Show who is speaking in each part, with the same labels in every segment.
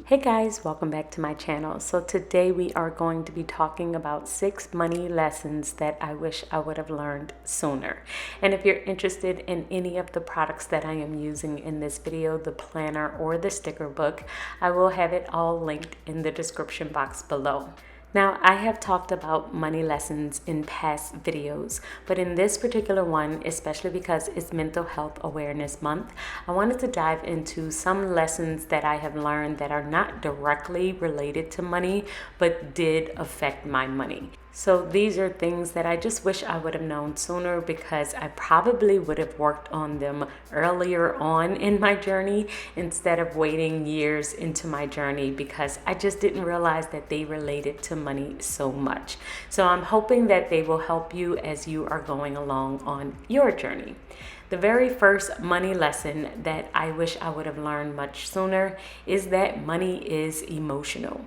Speaker 1: Hey guys, welcome back to my channel. So today we are going to be talking about 6 money lessons that I wish I would have learned sooner. And if you're interested in any of the products that I am using in this video, the planner or the sticker book, I will have it all linked in the description box below. Now, I have talked about money lessons in past videos, but in this particular one, especially because it's Mental Health Awareness Month, I wanted to dive into some lessons that I have learned that are not directly related to money, but did affect my money. So these are things that I just wish I would have known sooner, because I probably would have worked on them earlier on in my journey instead of waiting years into my journey, because I just didn't realize that they related to money so much. So I'm hoping that they will help you as you are going along on your journey. The very first money lesson that I wish I would have learned much sooner is that money is emotional.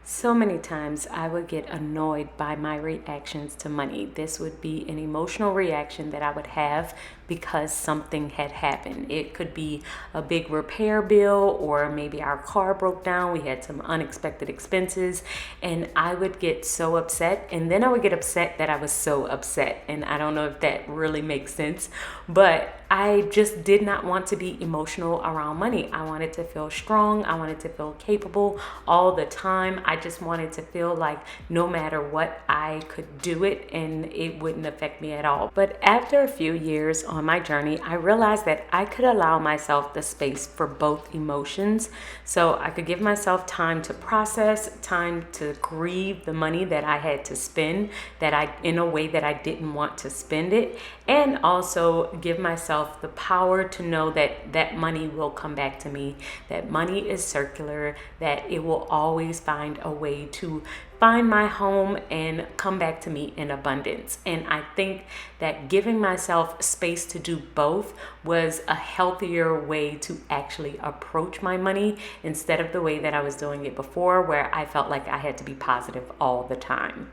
Speaker 1: So many times I would get annoyed by my reactions to money. This would be an emotional reaction that I would have because something had happened. It could be a big repair bill, or maybe our car broke down. We had some unexpected expenses, and I would get so upset. And then I would get upset that I was so upset. And I don't know if that really makes sense, but I just did not want to be emotional around money. I wanted to feel strong. I wanted to feel capable all the time. I just wanted to feel like no matter what, I could do it and it wouldn't affect me at all. But after a few years on my journey, I realized that I could allow myself the space for both emotions. So I could give myself time to process, time to grieve the money that I had to spend, in a way that I didn't want to spend it, and also give myself the power to know that that money will come back to me, that money is circular, that it will always find a way to find my home and come back to me in abundance. And I think that giving myself space to do both was a healthier way to actually approach my money, instead of the way that I was doing it before, where I felt like I had to be positive all the time.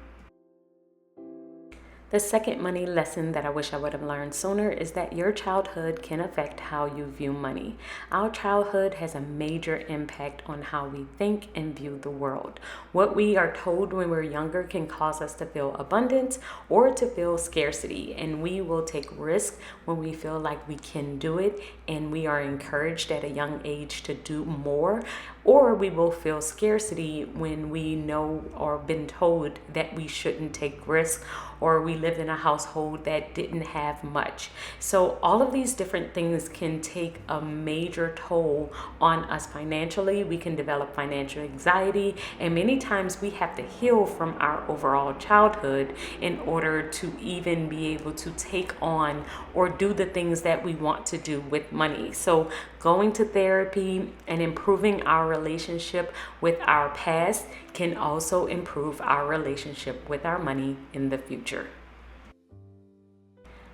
Speaker 1: The second money lesson that I wish I would have learned sooner is that your childhood can affect how you view money. Our childhood has a major impact on how we think and view the world. What we are told when we're younger can cause us to feel abundance or to feel scarcity, and we will take risks when we feel like we can do it, and we are encouraged at a young age to do more, or we will feel scarcity when we know or been told that we shouldn't take risks, or we lived in a household that didn't have much. So all of these different things can take a major toll on us financially. We can develop financial anxiety, and many times we have to heal from our overall childhood in order to even be able to take on or do the things that we want to do with money. So going to therapy and improving our relationship with our past can also improve our relationship with our money in the future.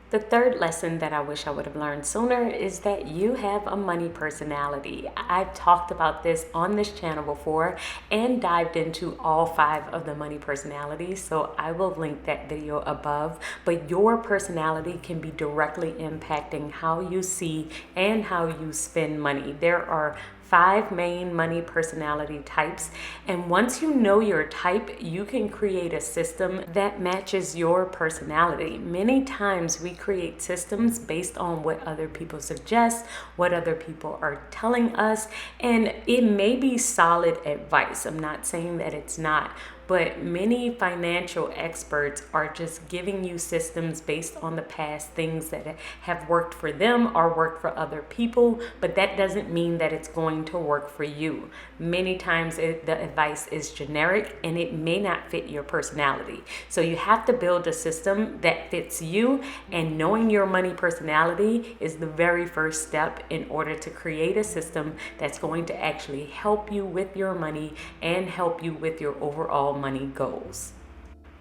Speaker 1: The third lesson that I wish I would have learned sooner is that you have a money personality. I've talked about this on this channel before and dived into all 5 of the money personalities, so I will link that video above. But your personality can be directly impacting how you see and how you spend money. There are 5 main money personality types, and once you know your type, you can create a system that matches your personality. Many times we create systems based on what other people suggest, what other people are telling us, and it may be solid advice. I'm not saying that it's not, but many financial experts are just giving you systems based on the past things that have worked for them or worked for other people, but that doesn't mean that it's going to work for you. Many times the advice is generic and it may not fit your personality. So you have to build a system that fits you, and knowing your money personality is the very first step in order to create a system that's going to actually help you with your money and help you with your overall money goals.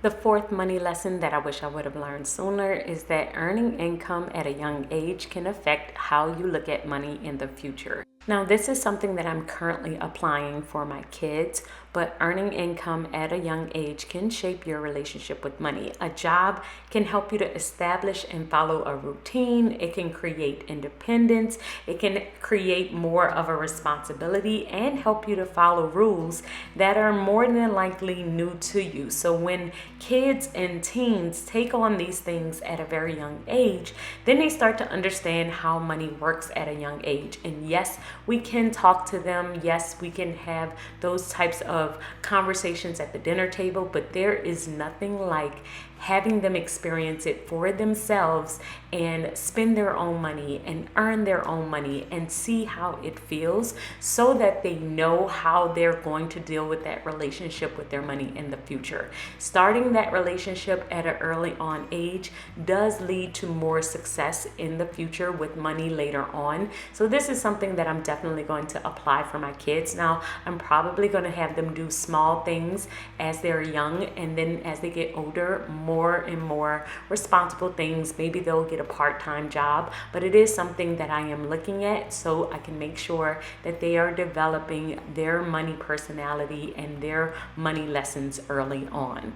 Speaker 1: The fourth money lesson that I wish I would have learned sooner is that earning income at a young age can affect how you look at money in the future. Now, this is something that I'm currently applying for my kids, but earning income at a young age can shape your relationship with money. A job can help you to establish and follow a routine. It can create independence. It can create more of a responsibility and help you to follow rules that are more than likely new to you. So when kids and teens take on these things at a very young age, then they start to understand how money works at a young age. And yes, we can talk to them. Yes, we can have those types of conversations at the dinner table, but there is nothing like having them experience it for themselves and spend their own money and earn their own money and see how it feels, so that they know how they're going to deal with that relationship with their money in the future. Starting that relationship at an early on age does lead to more success in the future with money later on. So this is something that I'm definitely going to apply for my kids. Now, I'm probably going to have them do small things as they're young, and then as they get older, more and more responsible things. Maybe they'll get a part-time job, but it is something that I am looking at so I can make sure that they are developing their money personality and their money lessons early on.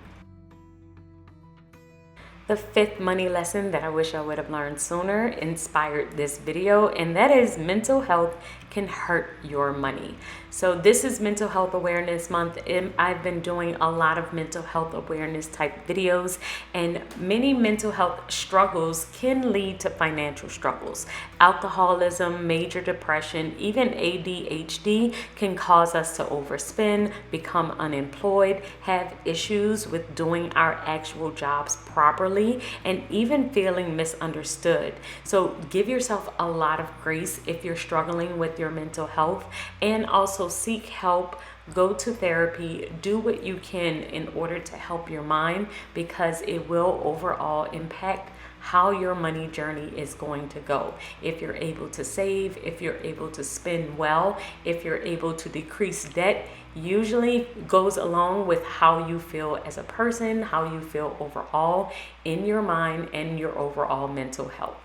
Speaker 1: The fifth money lesson that I wish I would have learned sooner inspired this video, and that is mental health can hurt your money. So this is Mental Health Awareness Month, and I've been doing a lot of mental health awareness type videos, and many mental health struggles can lead to financial struggles. Alcoholism, major depression, even ADHD can cause us to overspend, become unemployed, have issues with doing our actual jobs properly, and even feeling misunderstood. So give yourself a lot of grace if you're struggling with your mental health, and also seek help. Go to therapy, do what you can in order to help your mind, because it will overall impact how your money journey is going to go. If you're able to save, if you're able to spend well, if you're able to decrease debt, usually goes along with how you feel as a person, how you feel overall in your mind and your overall mental health.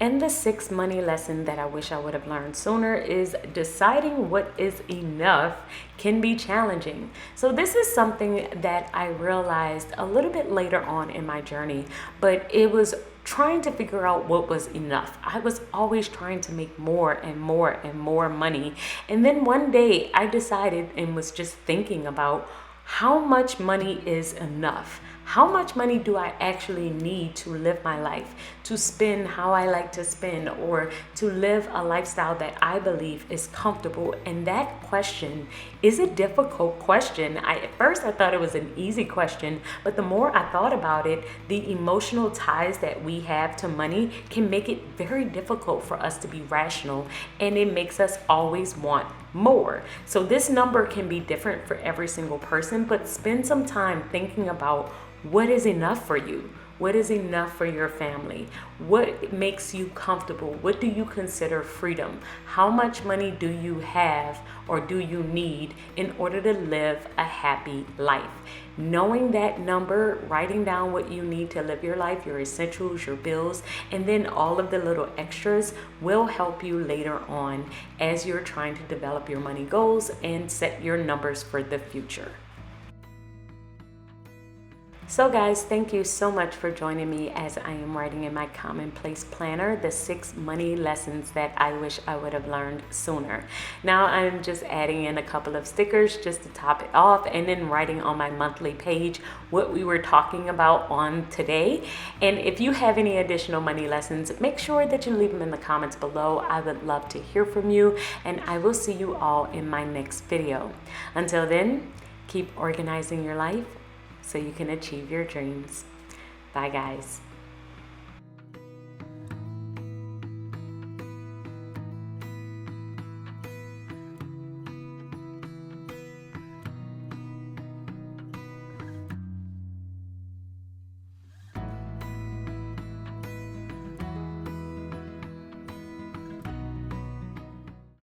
Speaker 1: And the sixth money lesson that I wish I would have learned sooner is deciding what is enough can be challenging. So this is something that I realized a little bit later on in my journey, but it was trying to figure out what was enough. I was always trying to make more and more and more money. And then one day I decided and was just thinking about how much money is enough. How much money do I actually need to live my life, to spend how I like to spend, or to live a lifestyle that I believe is comfortable? And that question is a difficult question. At first I thought it was an easy question, but the more I thought about it, the emotional ties that we have to money can make it very difficult for us to be rational, and it makes us always want more. So this number can be different for every single person, but spend some time thinking about what is enough for you. What is enough for your family? What makes you comfortable? What do you consider freedom? How much money do you have or do you need in order to live a happy life? Knowing that number, writing down what you need to live your life, your essentials, your bills, and then all of the little extras will help you later on as you're trying to develop your money goals and set your numbers for the future. So guys, thank you so much for joining me as I am writing in my commonplace planner the 6 money lessons that I wish I would have learned sooner. Now I'm just adding in a couple of stickers just to top it off, and then writing on my monthly page what we were talking about on today. And if you have any additional money lessons, make sure that you leave them in the comments below. I would love to hear from you, and I will see you all in my next video. Until then, keep organizing your life so you can achieve your dreams. Bye guys.